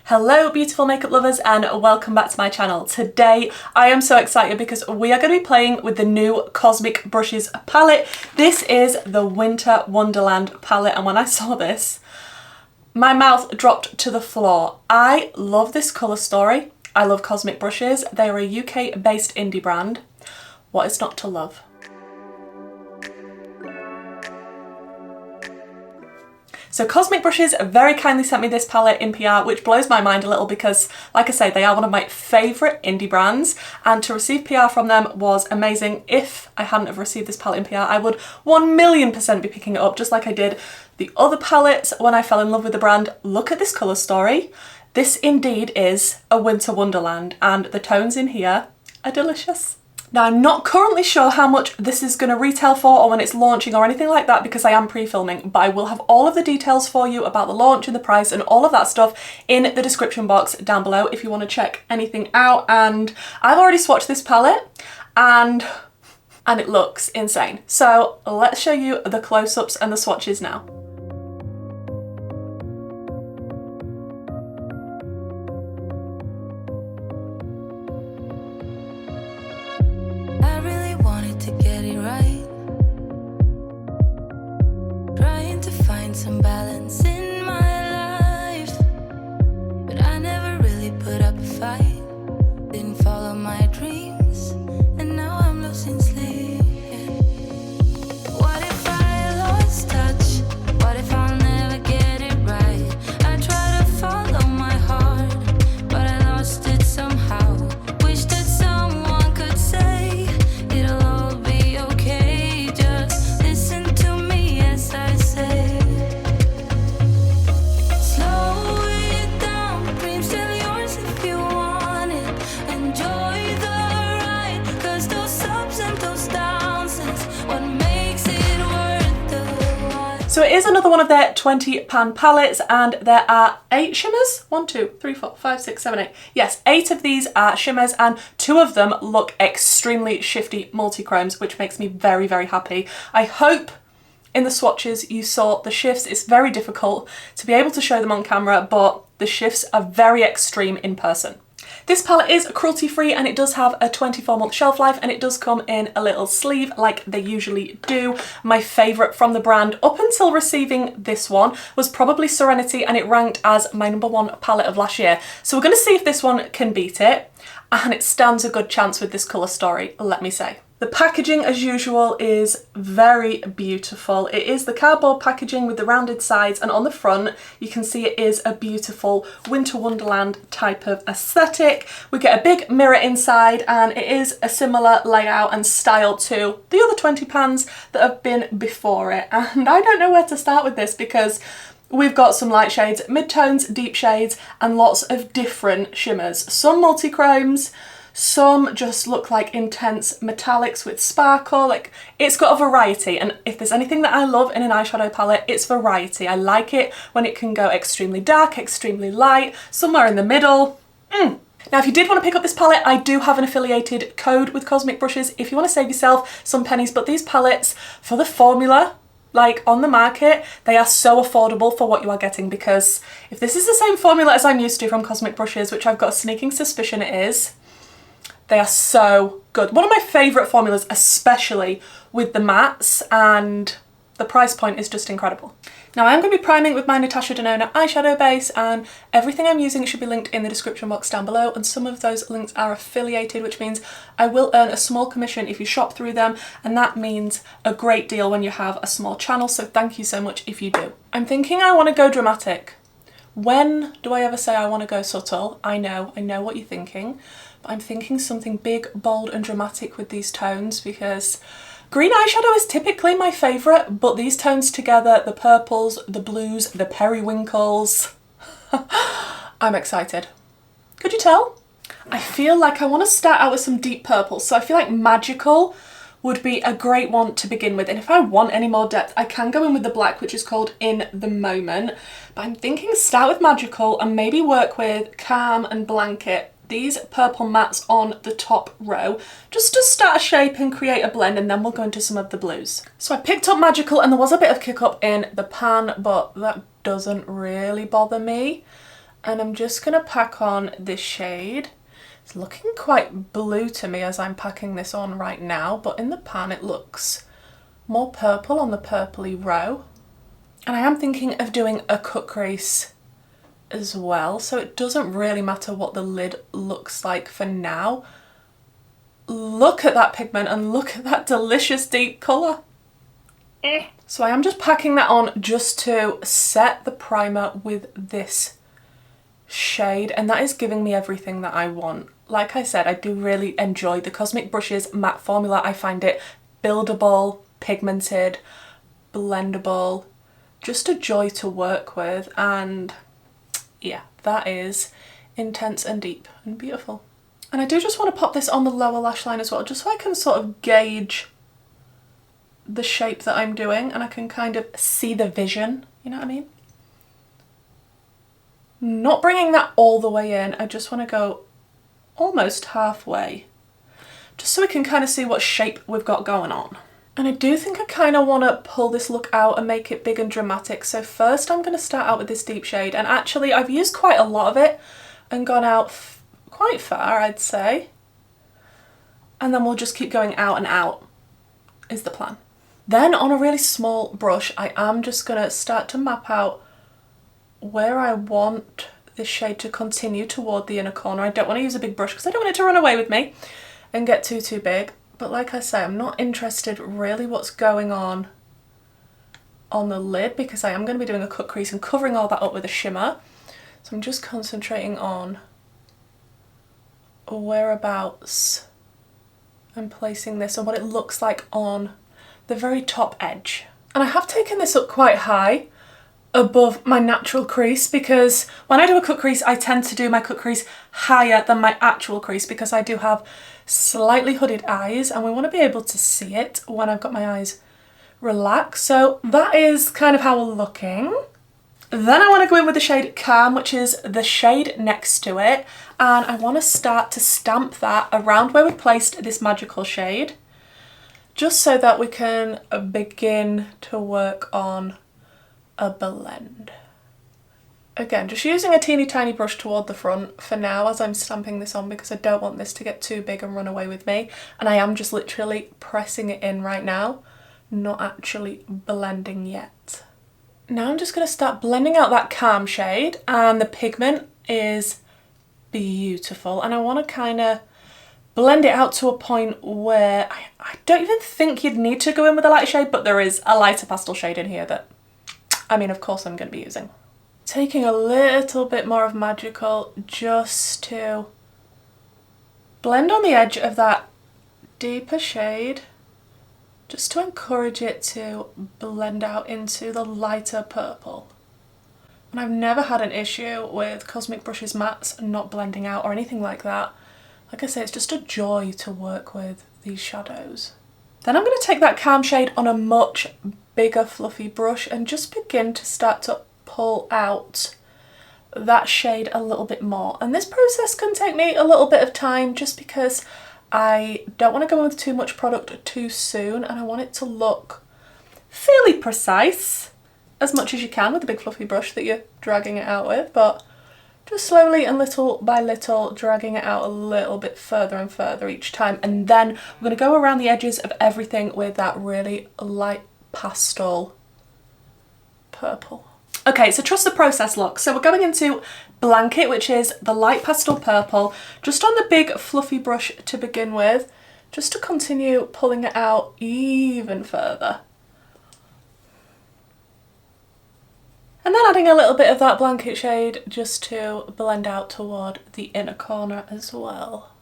Hello beautiful makeup lovers and welcome back to my channel. Today I am so excited because we are going to be playing with the new Cosmic Brushes palette. This is the Winter Wonderland palette and when I saw this, my mouth dropped to the floor. I love this colour story. I love Cosmic Brushes. They are a UK based indie brand. What is not to love? So Cosmic Brushes very kindly sent me this palette in PR, which blows my mind a little because, like I say, they are one of my favourite indie brands, and to receive PR from them was amazing. If I hadn't have received this palette in PR, I would 1,000,000% be picking it up, just like I did the other palettes when I fell in love with the brand. Look at this colour story. This indeed is a Winter Wonderland, and the tones in here are delicious. Now, I'm not currently sure how much this is going to retail for or when it's launching or anything like that because I am pre-filming, but I will have all of the details for you about the launch and the price and all of that stuff in the description box down below if you want to check anything out. And I've already swatched this palette and it looks insane. So let's show you the close-ups and the swatches now. Some balance in my life, but I never really put up a fight. Didn't follow my dreams, and now I'm losing sleep. What if I lost touch? What if I'll never get it right? I try to follow my heart, but I lost it somehow. Wish that someone could say it'll all be okay. Just listen to me as I say. So it is another one of their £20 palettes and there are 8 shimmers. 1, 2, 3, 4, 5, 6, 7, 8. Yes, 8 of these are shimmers and 2 of them look extremely shifty multi-chromes, which makes me very, very happy. I hope in the swatches you saw the shifts. It's very difficult to be able to show them on camera, but the shifts are very extreme in person. This palette is cruelty free and it does have a 24-month shelf life and it does come in a little sleeve like they usually do. My favourite from the brand up until receiving this one was probably Serenity and it ranked as my #1 palette of last year. So we're going to see if this one can beat it, and it stands a good chance with this colour story, let me say. The packaging, as usual, is very beautiful. It is the cardboard packaging with the rounded sides, and on the front you can see it is a beautiful Winter Wonderland type of aesthetic. We get a big mirror inside and it is a similar layout and style to the other 20 pans that have been before it. And I don't know where to start with this because we've got some light shades, mid-tones, deep shades, and lots of different shimmers. Some multi-chromes, some just look like intense metallics with sparkle. Like, it's got a variety, and if there's anything that I love in an eyeshadow palette, it's variety. I like it when it can go extremely dark, extremely light, somewhere in the middle. Now, if you did want to pick up this palette, I do have an affiliated code with Cosmic Brushes if you want to save yourself some pennies, but these palettes, for the formula, like on the market, they are so affordable for what you are getting, because if this is the same formula as I'm used to from Cosmic Brushes, which I've got a sneaking suspicion it is, they are so good. One of my favourite formulas, especially with the mattes, and the price point is just incredible. Now I'm going to be priming with my Natasha Denona eyeshadow base, and everything I'm using should be linked in the description box down below, and some of those links are affiliated, which means I will earn a small commission if you shop through them, and that means a great deal when you have a small channel, so thank you so much if you do. I'm thinking I want to go dramatic. When do I ever say I want to go subtle? I know what you're thinking. I'm thinking something big, bold and dramatic with these tones because green eyeshadow is typically my favourite, but these tones together, the purples, the blues, the periwinkles, I'm excited. Could you tell? I feel like I want to start out with some deep purples, so I feel like Magical would be a great one to begin with, and if I want any more depth I can go in with the black, which is called In the Moment, but I'm thinking start with Magical and maybe work with Calm and Blanket, these purple mattes on the top row, just to start a shape and create a blend, and then we'll go into some of the blues. So I picked up Magical and there was a bit of kick up in the pan, but that doesn't really bother me. And I'm just going to pack on this shade. It's looking quite blue to me as I'm packing this on right now, but in the pan it looks more purple on the purpley row. And I am thinking of doing a cut crease as well, so it doesn't really matter what the lid looks like for now. Look at that pigment and look at that delicious deep colour. So I am just packing that on just to set the primer with this shade, and that is giving me everything that I want. Like I said, I do really enjoy the Cosmic Brushes matte formula. I find it buildable, pigmented, blendable, just a joy to work with, and yeah, that is intense and deep and beautiful. And I do just want to pop this on the lower lash line as well, just so I can sort of gauge the shape that I'm doing and I can kind of see the vision, you know what I mean? Not bringing that all the way in, I just want to go almost halfway, just so we can kind of see what shape we've got going on. And I do think I kind of want to pull this look out and make it big and dramatic. So first I'm going to start out with this deep shade, and actually I've used quite a lot of it and gone out quite far, I'd say. And then we'll just keep going out and out is the plan. Then on a really small brush, I am just going to start to map out where I want this shade to continue toward the inner corner. I don't want to use a big brush because I don't want it to run away with me and get too big. But like I say, I'm not interested really what's going on the lid, because I am going to be doing a cut crease and covering all that up with a shimmer. So I'm just concentrating on whereabouts I'm placing this and what it looks like on the very top edge. And I have taken this up quite high above my natural crease, because when I do a cut crease I tend to do my cut crease higher than my actual crease, because I do have slightly hooded eyes and we want to be able to see it when I've got my eyes relaxed. So that is kind of how we're looking. Then I want to go in with the shade Calm, which is the shade next to it, and I want to start to stamp that around where we placed this magical shade, just so that we can begin to work on a blend. Again, just using a teeny tiny brush toward the front for now as I'm stamping this on, because I don't want this to get too big and run away with me. And I am just literally pressing it in right now, not actually blending yet. Now I'm just going to start blending out that Calm shade, and the pigment is beautiful. And I want to kind of blend it out to a point where I don't even think you'd need to go in with a lighter shade, but there is a lighter pastel shade in here that, I mean, of course I'm going to be using. Taking a little bit more of Magical just to blend on the edge of that deeper shade, just to encourage it to blend out into the lighter purple. And I've never had an issue with Cosmic Brushes mattes not blending out or anything like that. Like I say, it's just a joy to work with these shadows. Then I'm going to take that Calm shade on a much bigger fluffy brush and just begin to start to pull out that shade a little bit more. And this process can take me a little bit of time, just because I don't want to go in with too much product too soon, and I want it to look fairly precise as much as you can with the big fluffy brush that you're dragging it out with, but just slowly and little by little dragging it out a little bit further and further each time. And then we're going to go around the edges of everything with that really light pastel purple. Okay, so trust the process look. So we're going into Blanket, which is the light pastel purple, just on the big fluffy brush to begin with, just to continue pulling it out even further. And then adding a little bit of that Blanket shade just to blend out toward the inner corner as well.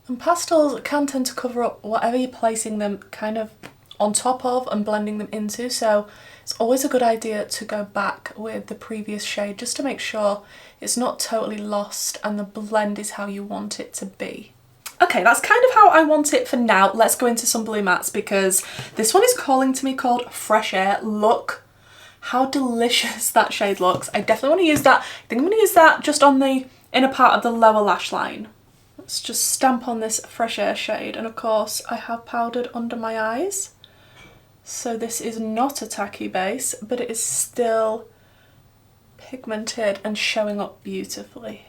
And pastels can tend to cover up whatever you're placing them kind of on top of and blending them into, so it's always a good idea to go back with the previous shade just to make sure it's not totally lost and the blend is how you want it to be. Okay, that's kind of how I want it for now. Let's go into some blue mattes, because this one is calling to me, called Fresh Air. Look how delicious that shade looks. I definitely want to use that. I think I'm going to use that just on the inner part of the lower lash line. Let's just stamp on this Fresh Air shade, and of course I have powdered under my eyes. So this is not a tacky base, but it is still pigmented and showing up beautifully.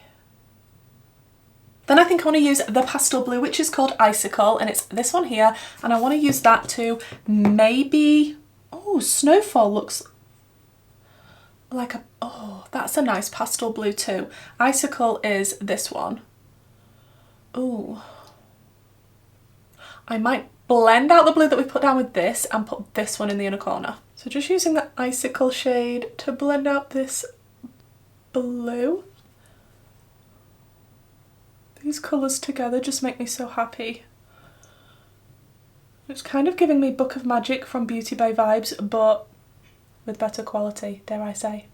Then I think I want to use the pastel blue, which is called Icicle, and it's this one here, and I want to use that to maybe, oh, Snowfall looks like a, oh, that's a nice pastel blue too. Icicle is this one. Oh, I might blend out the blue that we put down with this and put this one in the inner corner. So just using the Icicle shade to blend out this blue. These colours together just make me so happy. It's kind of giving me Book of Magic from Beauty Bay vibes, but with better quality, dare I say.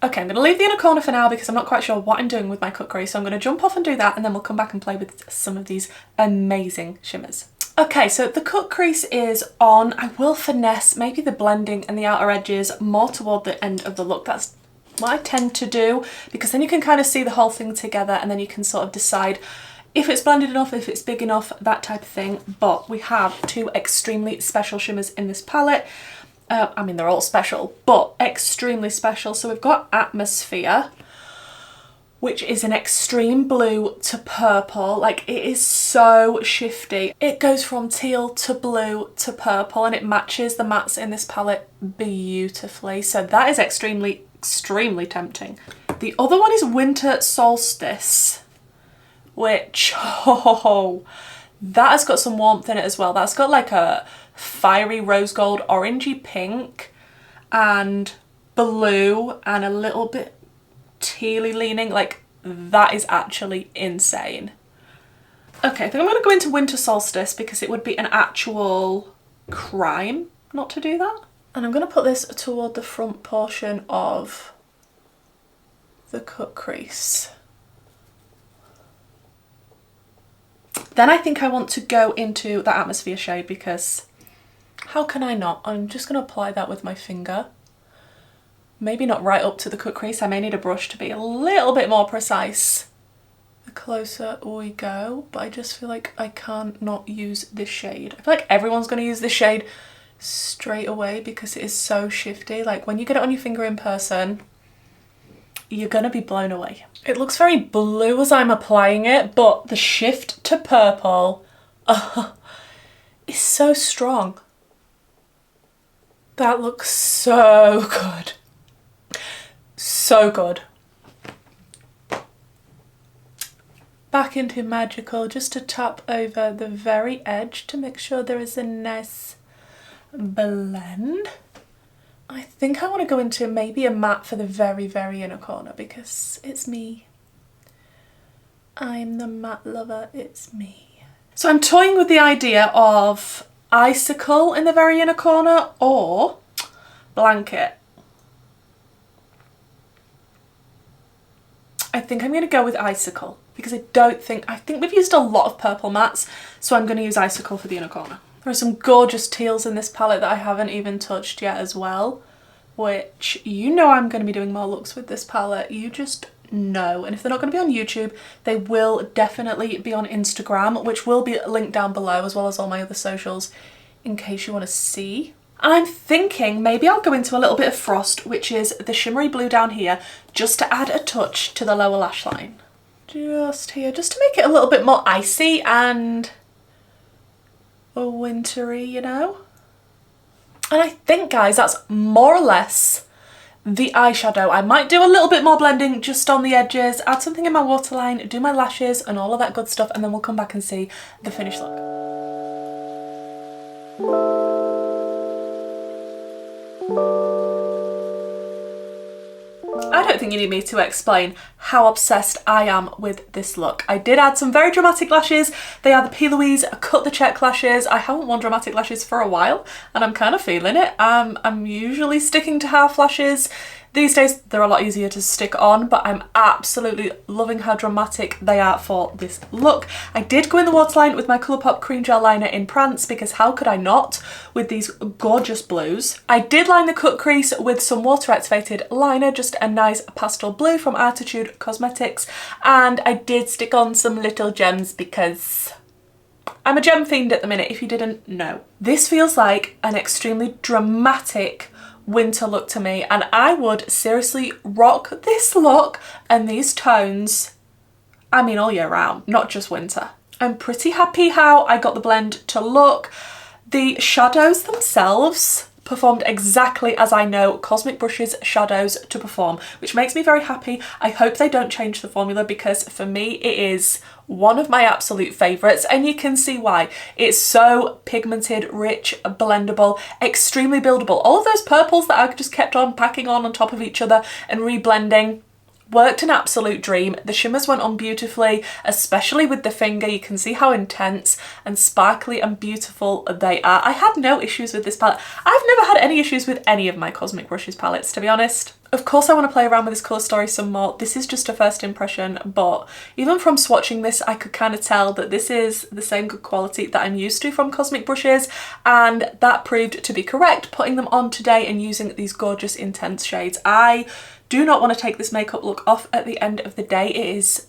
Okay, I'm going to leave the inner corner for now because I'm not quite sure what I'm doing with my cut crease, so I'm going to jump off and do that, and then we'll come back and play with some of these amazing shimmers. Okay, so the cut crease is on. I will finesse maybe the blending and the outer edges more toward the end of the look. That's what I tend to do, because then you can kind of see the whole thing together, and then you can sort of decide if it's blended enough, if it's big enough, that type of thing. But we have two extremely special shimmers in this palette. I mean, they're all special, but extremely special. So we've got Atmosphere, which is an extreme blue to purple. Like, it is so shifty. It goes from teal to blue to purple, and it matches the mattes in this palette beautifully. So that is extremely tempting. The other one is Winter Solstice, which, oh, that has got some warmth in it as well. That's got like a fiery rose gold, orangey pink and blue and a little bit tealy leaning. Like, that is actually insane. Okay, I think I'm going to go into Winter Solstice because it would be an actual crime not to do that. And I'm going to put this toward the front portion of the cut crease. Then I think I want to go into the Atmosphere shade because how can I not? I'm just going to apply that with my finger. Maybe not right up to the cut crease. I may need a brush to be a little bit more precise the closer we go, but I just feel like I can't not use this shade. I feel like everyone's going to use this shade straight away because it is so shifty. Like, when you get it on your finger in person, you're gonna be blown away. It looks very blue as I'm applying it, but the shift to purple is so strong. That looks so good. So good. Back into Magical, just to tap over the very edge to make sure there is a nice blend. I think I want to go into maybe a matte for the very inner corner because it's me. I'm the matte lover, it's me. So I'm toying with the idea of Icicle in the very inner corner or Blanket. I think I'm going to go with Icicle because I think we've used a lot of purple mattes, so I'm going to use Icicle for the inner corner. There are some gorgeous teals in this palette that I haven't even touched yet as well, which you know I'm going to be doing more looks with this palette. You just know. And if they're not going to be on YouTube, they will definitely be on Instagram, which will be linked down below, as well as all my other socials in case you want to see. And I'm thinking maybe I'll go into a little bit of Frost, which is the shimmery blue down here, just to add a touch to the lower lash line. Just here, just to make it a little bit more icy and wintry, you know? And I think, guys, that's more or less the eyeshadow. I might do a little bit more blending just on the edges, add something in my waterline, do my lashes and all of that good stuff, and then we'll come back and see the finished look. I don't think you need me to explain how obsessed I am with this look. I did add some very dramatic lashes. They are the Plouise Cut the Check lashes. I haven't worn dramatic lashes for a while and I'm kind of feeling it. I'm usually sticking to half lashes. These days they're a lot easier to stick on, but I'm absolutely loving how dramatic they are for this look. I did go in the waterline with my Colourpop cream gel liner in Prance because how could I not with these gorgeous blues. I did line the cut crease with some water activated liner, just a nice pastel blue from Arttitude Cosmetics, and I did stick on some little gems because I'm a gem fiend at the minute, if you didn't know. This feels like an extremely dramatic winter look to me, and I would seriously rock this look and these tones, I mean, all year round, not just winter. I'm pretty happy how I got the blend to look. The shadows themselves performed exactly as I know Cosmic Brush's shadows to perform, which makes me very happy. I hope they don't change the formula, because for me it is one of my absolute favourites, and you can see why. It's so pigmented, rich, blendable, extremely buildable. All of those purples that I just kept on packing on top of each other and reblending worked an absolute dream. The shimmers went on beautifully, especially with the finger. You can see how intense and sparkly and beautiful they are. I had no issues with this palette. I've never had any issues with any of my Cosmic Brushes palettes, to be honest. Of course I want to play around with this colour story some more. This is just a first impression, but even from swatching this, I could kind of tell that this is the same good quality that I'm used to from Cosmic Brushes, and that proved to be correct, putting them on today and using these gorgeous intense shades. I do not want to take this makeup look off at the end of the day. It is,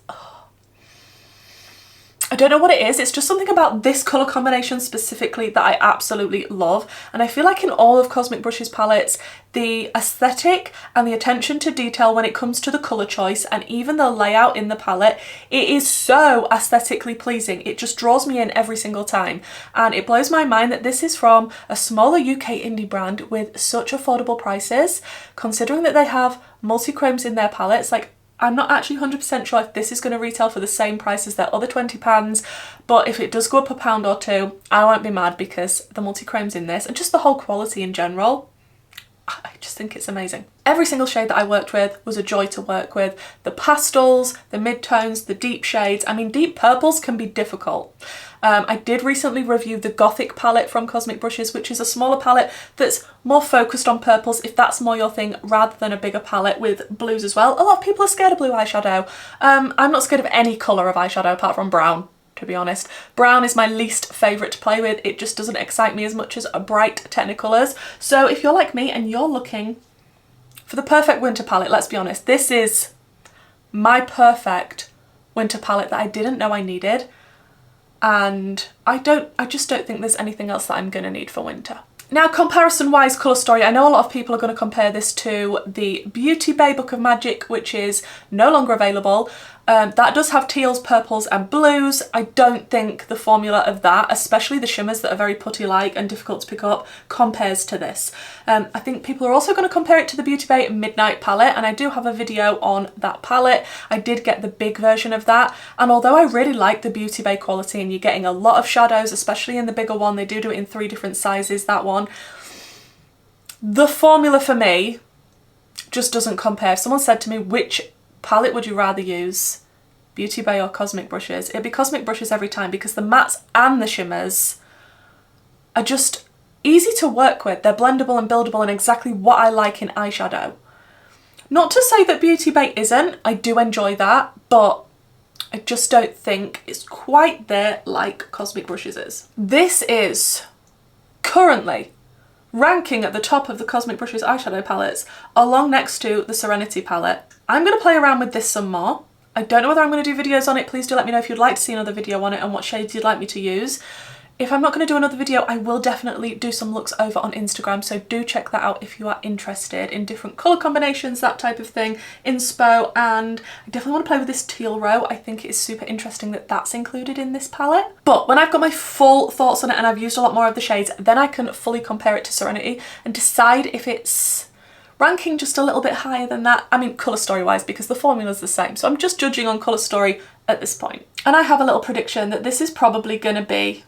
I don't know what it is, it's just something about this colour combination specifically that I absolutely love. And I feel like in all of Cosmic Brush's palettes, the aesthetic and the attention to detail when it comes to the colour choice and even the layout in the palette, it is so aesthetically pleasing. It just draws me in every single time. And it blows my mind that this is from a smaller UK indie brand with such affordable prices, considering that they have multi-chromes in their palettes. Like, I'm not actually 100% sure if this is going to retail for the same price as their other £20, but if it does go up a pound or two, I won't be mad, because the multi-chromes in this and just the whole quality in general, I just think it's amazing. Every single shade that I worked with was a joy to work with. The pastels, the mid-tones, the deep shades. I mean, deep purples can be difficult. I did recently review the Gothic palette from Cosmic Brushes, which is a smaller palette that's more focused on purples, if that's more your thing, rather than a bigger palette with blues as well. A lot of people are scared of blue eyeshadow. I'm not scared of any colour of eyeshadow apart from brown, to be honest. Brown is my least favourite to play with. It just doesn't excite me as much as bright Technicolors. So if you're like me and you're looking for the perfect winter palette, let's be honest, this is my perfect winter palette that I didn't know I needed. And I just don't think there's anything else that I'm going to need for winter. Now, comparison-wise, colour story, I know a lot of people are going to compare this to the Beauty Bay Book of Magic, which is no longer available. That does have teals, purples and blues. I don't think the formula of that, especially the shimmers that are very putty-like and difficult to pick up, compares to this. I think people are also going to compare it to the Beauty Bay Midnight palette, and I do have a video on that palette. I did get the big version of that, and although I really like the Beauty Bay quality and you're getting a lot of shadows, especially in the bigger one, they do it in 3 different sizes, that one, the formula for me just doesn't compare. If someone said to me, which palette would you rather use, Beauty Bay or Cosmic Brushes? It'd be Cosmic Brushes every time, because the mattes and the shimmers are just easy to work with. They're blendable and buildable and exactly what I like in eyeshadow. Not to say that Beauty Bay isn't, I do enjoy that, but I just don't think it's quite there like Cosmic Brushes is. This is currently ranking at the top of the Cosmic Brushes eyeshadow palettes, along next to the Serenity palette. I'm going to play around with this some more. I don't know whether I'm going to do videos on it. Please do let me know if you'd like to see another video on it and what shades you'd like me to use. If I'm not going to do another video, I will definitely do some looks over on Instagram, so do check that out if you are interested in different colour combinations, that type of thing, inspo, and I definitely want to play with this teal row. I think it is super interesting that that's included in this palette. But when I've got my full thoughts on it and I've used a lot more of the shades, then I can fully compare it to Serenity and decide if it's ranking just a little bit higher than that. I mean, colour story wise, because the formula's the same, so I'm just judging on colour story at this point. And I have a little prediction that this is probably going to be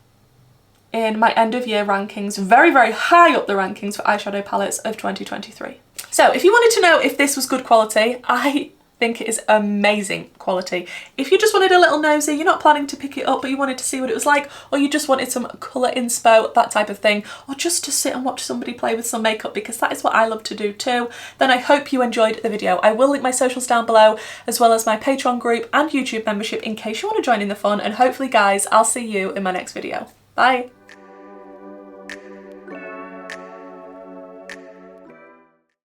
in my end of year rankings, very, very high up the rankings for eyeshadow palettes of 2023. So if you wanted to know if this was good quality, I think it is amazing quality. If you just wanted a little nosy, you're not planning to pick it up, but you wanted to see what it was like, or you just wanted some colour inspo, that type of thing, or just to sit and watch somebody play with some makeup, because that is what I love to do too, then I hope you enjoyed the video. I will link my socials down below, as well as my Patreon group and YouTube membership in case you want to join in the fun, and hopefully guys, I'll see you in my next video. Bye!